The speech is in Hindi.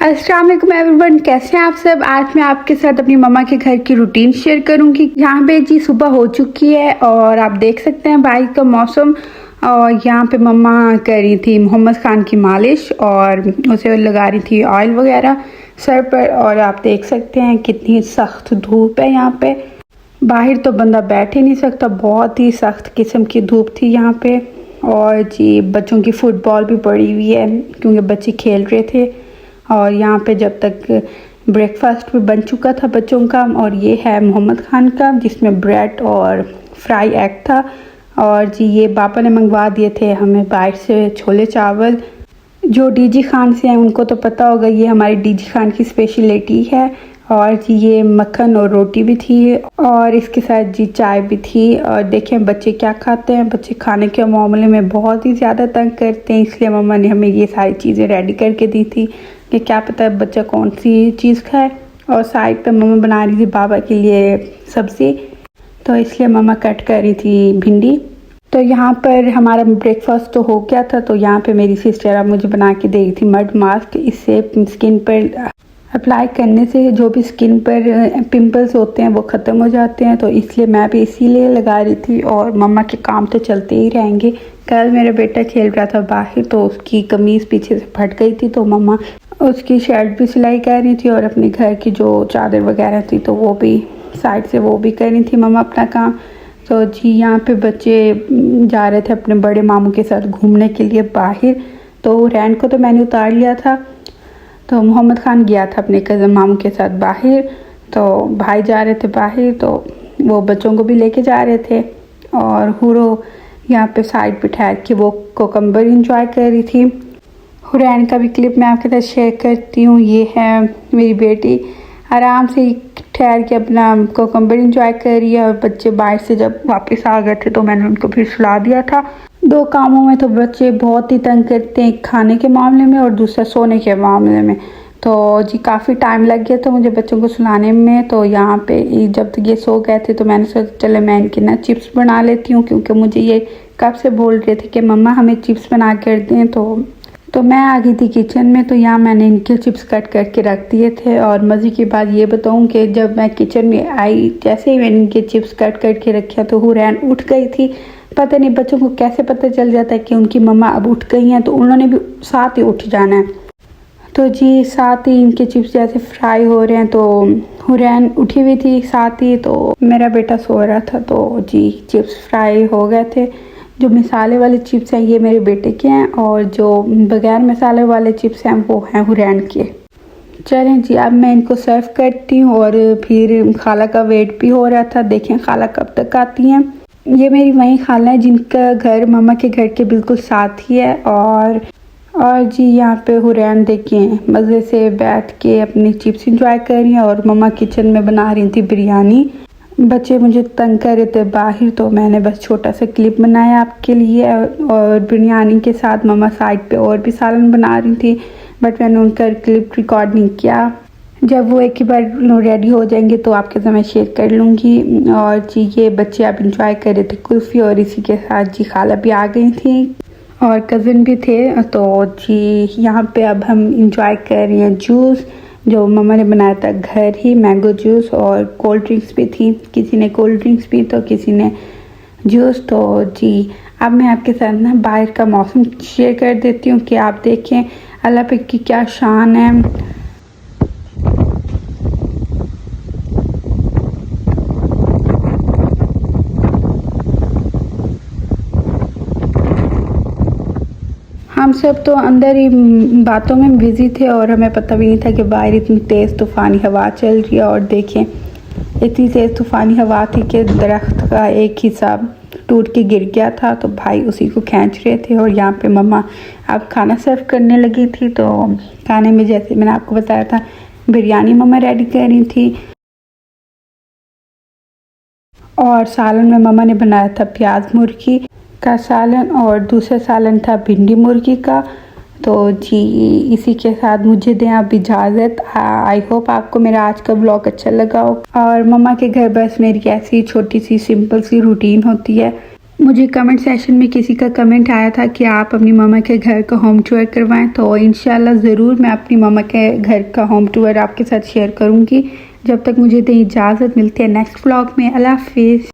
अस्सलाम वालेकुम एवरीवन, कैसे हैं आप सब। आज मैं आपके साथ अपनी मम्मा के घर की रूटीन शेयर करूंगी। यहाँ पे जी सुबह हो चुकी है और आप देख सकते हैं बाहर का मौसम। और यहाँ पे मम्मा कर रही थी मोहम्मद खान की मालिश और उसे लगा रही थी ऑयल वगैरह सर पर। और आप देख सकते हैं कितनी सख्त धूप है यहाँ पे। बाहर तो बंदा बैठ ही नहीं सकता, बहुत ही सख्त किस्म की धूप थी यहाँ पे। और जी बच्चों की फुटबॉल भी पड़ी हुई है क्योंकि बच्चे खेल रहे थे। और यहाँ पे जब तक ब्रेकफास्ट भी बन चुका था बच्चों का। और ये है मोहम्मद खान का जिसमें ब्रेड और फ्राई एग था। और जी ये पापा ने मंगवा दिए थे हमें बाहर से छोले चावल। जो डीजी खान से हैं उनको तो पता होगा, ये हमारी डीजी खान की स्पेशलिटी है। और जी ये मक्खन और रोटी भी थी और इसके साथ जी चाय भी थी। और देखें बच्चे क्या खाते हैं। बच्चे खाने के मामले में बहुत ही ज़्यादा तंग करते हैं, इसलिए मम्मा ने हमें ये सारी चीज़ें रेडी करके दी थी कि क्या पता है बच्चा कौन सी चीज़ खाए। और साइड पे मम्मा बना रही थी बाबा के लिए सब्ज़ी, तो इसलिए मम्मा कट कर रही थी भिंडी। तो यहाँ पर हमारा ब्रेकफास्ट तो हो गया था। तो यहाँ पे मेरी सिस्टर अब मुझे बना के दे रही थी मड मास्क। इससे स्किन पर अप्लाई करने से जो भी स्किन पर पिंपल्स होते हैं वो ख़त्म हो जाते हैं। तो इसलिए मैं भी इसीलिए लगा रही थी। और मम्मा के काम तो चलते ही रहेंगे। कल मेरा बेटा खेल रहा था बाहर तो उसकी कमीज़ पीछे से फट गई थी, तो मम्मा उसकी शर्ट भी सिलाई कर रही थी और अपने घर की जो चादर वगैरह थी तो वो भी साइड से वो भी कर रही थी मम्मा अपना काम। तो जी यहाँ पे बच्चे जा रहे थे अपने बड़े मामू के साथ घूमने के लिए बाहर। तो रैन को तो मैंने उतार लिया था। तो मोहम्मद खान गया था अपने कज़न मामू के साथ बाहर। तो भाई जा रहे थे बाहर तो वो बच्चों को भी लेके जा रहे थे। और हुरो यहाँ पे साइड पे ठहर के वो कोकम्बर इंजॉय कर रही थी। हुरैन का भी क्लिप मैं आपके साथ शेयर करती हूँ। ये है मेरी बेटी आराम से ठहर के अपना कोकम्बर इंजॉय कर रही है। और बच्चे बाहर से जब वापस आ गए थे तो मैंने उनको फिर सुला दिया था। दो कामों में तो बच्चे बहुत ही तंग करते हैं, खाने के मामले में और दूसरा सोने के मामले में। तो जी काफ़ी टाइम लग गया था मुझे बच्चों को सुलाने में। तो यहाँ पे जब तक ये सो गए थे तो मैंने सोचा चले मैं इनके ना चिप्स बना लेती हूँ, क्योंकि मुझे ये कब से बोल रहे थे कि मम्मा हमें चिप्स बना कर दें। तो मैं आ गई थी किचन में। तो यहाँ मैंने इनके चिप्स कट करके रख दिए थे। और मज़े की बात ये बताऊँ कि जब मैं किचन में आई, जैसे ही मैंने इनके चिप्स कट करके रखे तो हुरैन उठ गई थी। पता नहीं बच्चों को कैसे पता चल जाता है कि उनकी मम्मा अब उठ गई हैं, तो उन्होंने भी साथ ही उठ जाना है। तो जी साथ ही इनके चिप्स जैसे फ्राई हो रहे हैं तो हुरैन उठी हुई थी साथ ही। तो मेरा बेटा सो रहा था तो जी चिप्स फ्राई हो गए थे। जो मसाले वाले चिप्स हैं ये मेरे बेटे के हैं और जो बगैर मसाले वाले चिप्स हैं वो हैं हुरैन के। चलें जी अब मैं इनको सर्व करती हूँ। और फिर खाला का वेट भी हो रहा था, देखें खाला कब तक आती हैं। ये मेरी वही खाला है जिनका घर मम्मा के घर के बिल्कुल साथ ही है। और जी यहाँ पे हुरैन देखिए मज़े से बैठ के अपनी चिप्स इंजॉय कर रही हैं। और मम्मा किचन में बना रही थी बिरयानी। बच्चे मुझे तंग कर रहे थे बाहर तो मैंने बस छोटा सा क्लिप बनाया आपके लिए। और बिरयानी के साथ मम्मा साइड पे और भी सालन बना रही थी, बट मैंने उनका क्लिप रिकॉर्ड नहीं किया। जब वो एक ही बार रेडी हो जाएंगे तो आपके साथ मैं शेयर कर लूँगी। और जी ये बच्चे अब इंजॉय कर रहे थे कुल्फ़ी। और इसी के साथ जी खाला भी आ गई थी और कज़न भी थे। तो जी यहाँ पे अब हम इंजॉय कर रहे हैं जूस जो मम्मा ने बनाया था घर ही, मैंगो जूस। और कोल्ड ड्रिंक्स भी थी, किसी ने कोल्ड ड्रिंक्स पी तो किसी ने जूस। तो जी अब मैं आपके साथ ना बाहर का मौसम शेयर कर देती हूँ कि आप देखें अल्लाह पे की क्या शान है। हम सब तो अंदर ही बातों में बिज़ी थे और हमें पता भी नहीं था कि बाहर इतनी तेज़ तूफ़ानी हवा चल रही है। और देखें इतनी तेज़ तूफ़ानी हवा थी कि दरख्त का एक हिस्सा टूट के गिर गया था। तो भाई उसी को खींच रहे थे। और यहाँ पे मम्मा अब खाना सर्व करने लगी थी। तो खाने में जैसे मैंने आपको बताया था बिरयानी मम्मा रेडी कर रही थी। और सालन में मम्मा ने बनाया था प्याज मुर्गी का सालन और दूसरा सालन था भिंडी मुर्गी का। तो जी इसी के साथ मुझे दें आप इजाज़त। आई होप आपको मेरा आज का ब्लॉग अच्छा लगा हो। और मम्मा के घर बस मेरी ऐसी छोटी सी सिंपल सी रूटीन होती है। मुझे कमेंट सेशन में किसी का कमेंट आया था कि आप अपनी मम्मा के घर का होम टूर करवाएं, तो इंशाल्लाह ज़रूर मैं अपनी मम्मा के घर का होम टूर आपके साथ शेयर करूंगी। जब तक मुझे इजाज़त मिलती है नेक्स्ट व्लॉग में। अल्लाह हाफिज़।